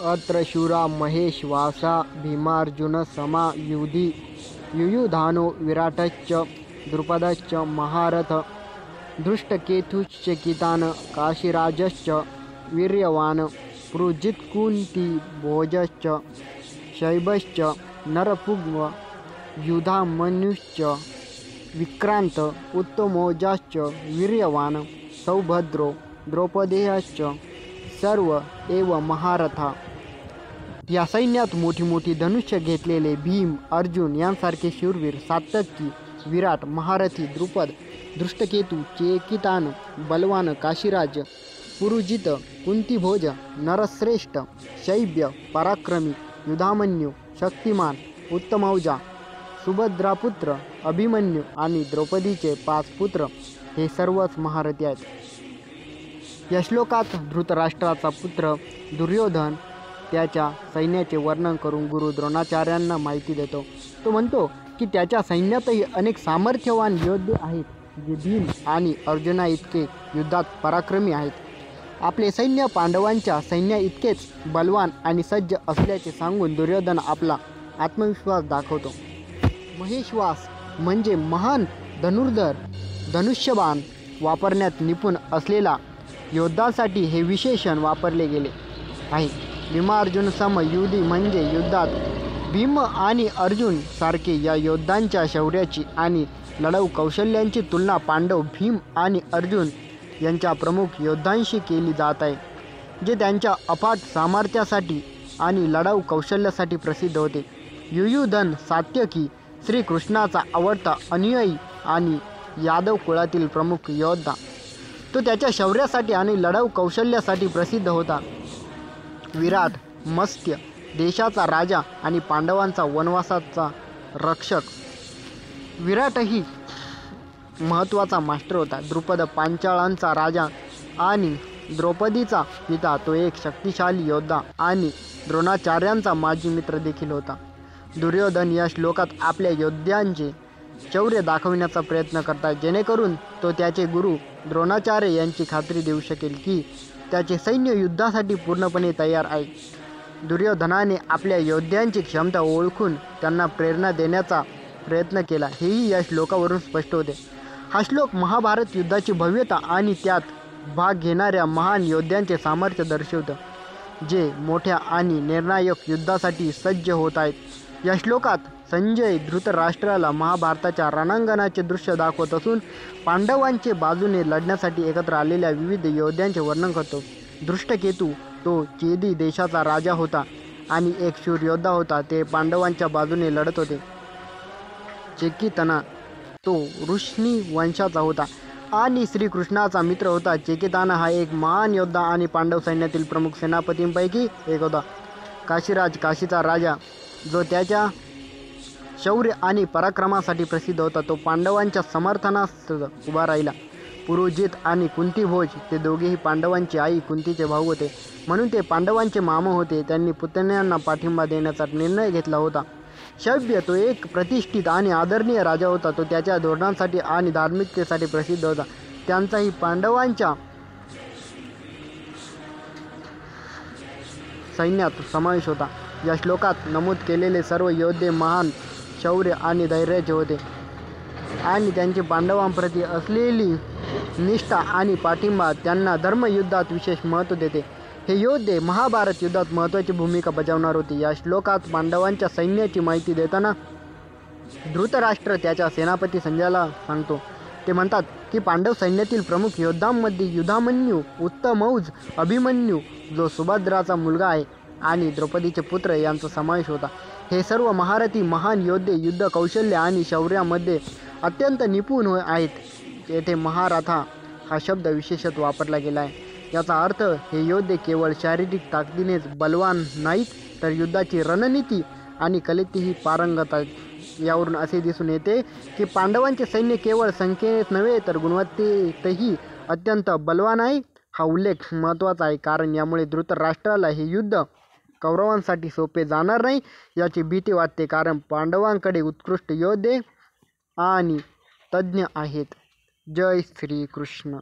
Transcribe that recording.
अत्र शूरा महेश वासा भीमार्जुन समा युधी युयुधानो विराटश्च द्रुपदश्च महारथ धृष्टकेतुश्चकितान काशीराजश्च वीर्यवान पृजित्कुन्तिभोजश्च शैबश्च नरपुंग युधामन्युश्च विक्रांत उत्तमौजाश्च वीर्यवान सौभद्रो द्रौपदेयश्च सर्व एव महारथा। या सैन्यात मोठी मोठी धनुष्य घेतलेले भीम अर्जुन यांसारखे शूरवीर सात्यकी विराट महारथी द्रुपद धृष्टकेतू चेकितान बलवान काशीराज पुरुजित कुंतीभोज नरश्रेष्ठ शैब्य पराक्रमी युधामन्यू शक्तिमान उत्तमौजा सुभद्रापुत्र अभिमन्यू आणि द्रौपदीचे 5 पुत्र हे सर्वच महारथी आहेत। या श्लोकात धृतराष्ट्राचा पुत्र दुर्योधन त्याच्या सैन्याचे वर्णन करून गुरु द्रोणाचार्यांना माहिती देतो। तो म्हणतो की त्याच्या सैन्यातही अनेक सामर्थ्यवान योद्धे आहेत जे भीम आणि अर्जुना इतके युद्धात पराक्रमी आहेत। आपले सैन्य पांडवांच्या सैन्या इतकेच बलवान आणि सज्ज असल्याचे सांगून दुर्योधन आपला आत्मविश्वास दाखवतो। महेश्वास म्हणजे महान धनुर्धर धनुष्यबाण वापरण्यात निपुण असलेला योद्धासाठी हे विशेषण वापरले गेले आहे। भीमार्जुन समयुधी म्हणजे युद्धात भीम आणि अर्जुन सारखे या योद्धांच्या शौर्याची आणि लढाऊ कौशल्यांची तुलना पांडव भीम आणि अर्जुन यांच्या प्रमुख योद्धांशी केली जात आहे, जे त्यांच्या अफाट सामर्थ्यासाठी आणि लढाऊ कौशल्यासाठी प्रसिद्ध होते। युयुधन सात्यकी श्रीकृष्णाचा आवडता अनुयायी आणि यादव कुळातील प्रमुख योद्धा। तो त्याच्या शौर्यासाठी आणि लढाऊ कौशल्यासाठी प्रसिद्ध होता। विराट मत्स्य देशाचा राजा आणि पांडवांचा वनवासाचा रक्षक। विराटही महत्त्वाचा मास्टर होता। द्रुपद पांचाळांचा राजा आणि द्रौपदीचा पिता। तो एक शक्तिशाली योद्धा आणि द्रोणाचार्यांचा माजी मित्र देखील होता। दुर्योधन या श्लोकात आपल्या योद्ध्यांचे शौर्य दाखविण्याचा प्रयत्न करतात, जेणेकरून तो त्याचे गुरु द्रोणाचार्य यांची खात्री देऊ शकेल की त्याचे सैन्य युद्धासाठी पूर्णपणे तयार आहे। दुर्योधनाने आपल्या योद्ध्यांची क्षमता ओळखून त्यांना प्रेरणा देण्याचा प्रयत्न केला, हेही या श्लोकावरून स्पष्ट होते। हा श्लोक महाभारत युद्धाची भव्यता आणि त्यात भाग घेणाऱ्या महान योद्ध्यांचे सामर्थ्य दर्शवतं, जे मोठ्या आणि निर्णायक युद्धासाठी सज्ज होत आहेत। या श्लोकात संजय धृतराष्ट्राला महाभारताच्या रणांगणाचे दृश्य दाखवत असून पांडवांचे बाजूने लढण्यासाठी एकत्र आलेल्या विविध योद्ध्यांचे वर्णन करतो। धृष्टकेतू तो चेदी देशाचा राजा होता आणि एक शूर योद्धा होता। ते पांडवांच्या बाजूने लढत होते। चेकिताना तो ऋषणी वंशाचा होता आणि श्रीकृष्णाचा मित्र होता। चेकिताना हा एक महान योद्धा आणि पांडव सैन्यातील प्रमुख सेनापतींपैकी एक होता। काशीराज काशीचा राजा जो त्याच्या शौर्य आणि पराक्रमासाठी प्रसिद्ध होता, तो पांडवांच्या समर्थनास उभा राहिला। पुरोजित आणि कुंतीभोज ते दोघेही पांडवांची आई कुंतीचे भाऊ होते, म्हणून ते पांडवांचे मामा होते। त्यांनी पुतण्यांना पाठिंबा देण्याचा निर्णय घेतला होता। शैब्य तो एक प्रतिष्ठित आणि आदरणीय राजा होता। तो त्याच्या धोरणांसाठी आणि धार्मिकतेसाठी प्रसिद्ध होता। त्यांचाही पांडवांच्या सैन्यात समावेश होता। या श्लोकात नमूद केलेले सर्व योद्धे महान शौर्य आणि धैर्याचे होते आणि त्यांची पांडवांप्रती असलेली निष्ठा आणि पाठिंबा त्यांना धर्मयुद्धात विशेष महत्त्व देते। हे योद्धे महाभारत युद्धात महत्त्वाची भूमिका बजावणार होते। या श्लोकात पांडवांच्या सैन्याची माहिती देताना धृतराष्ट्र त्याच्या सेनापती संजयाला सांगतो। ते म्हणतात की पांडव सैन्यातील प्रमुख योद्धांमध्ये युधामन्यू उत्तमौज अभिमन्यू जो सुभद्राचा मुलगा आहे आणि द्रौपदीचे पुत्र यांचा समावेश होता। हे सर्व महारथी महान योद्धे युद्ध कौशल्य आणि शौर्यामध्ये अत्यंत निपुण आहेत। येथे महारथा हा शब्द विशेषतः वापरला गेला आहे। याचा अर्थ हे योद्धे केवळ शारीरिक ताकदीनेच बलवान नाहीत, तर युद्धाची रणनीती आणि कलेतही पारंगत आहेत। यावरून असे दिसून येते की पांडवांचे सैन्य केवळ संख्येनेच नव्हे तर गुणवत्तेतही अत्यंत बलवान आहे। हा उल्लेख महत्त्वाचा आहे, कारण यामुळे धृतराष्ट्राला हे युद्ध कौरवांसाठी सोपे जाणार नाही याची भीती वाटते, कारण पांडवांकडे उत्कृष्ट योद्धे आणि तज्ज्ञ आहेत। जय श्री कृष्ण।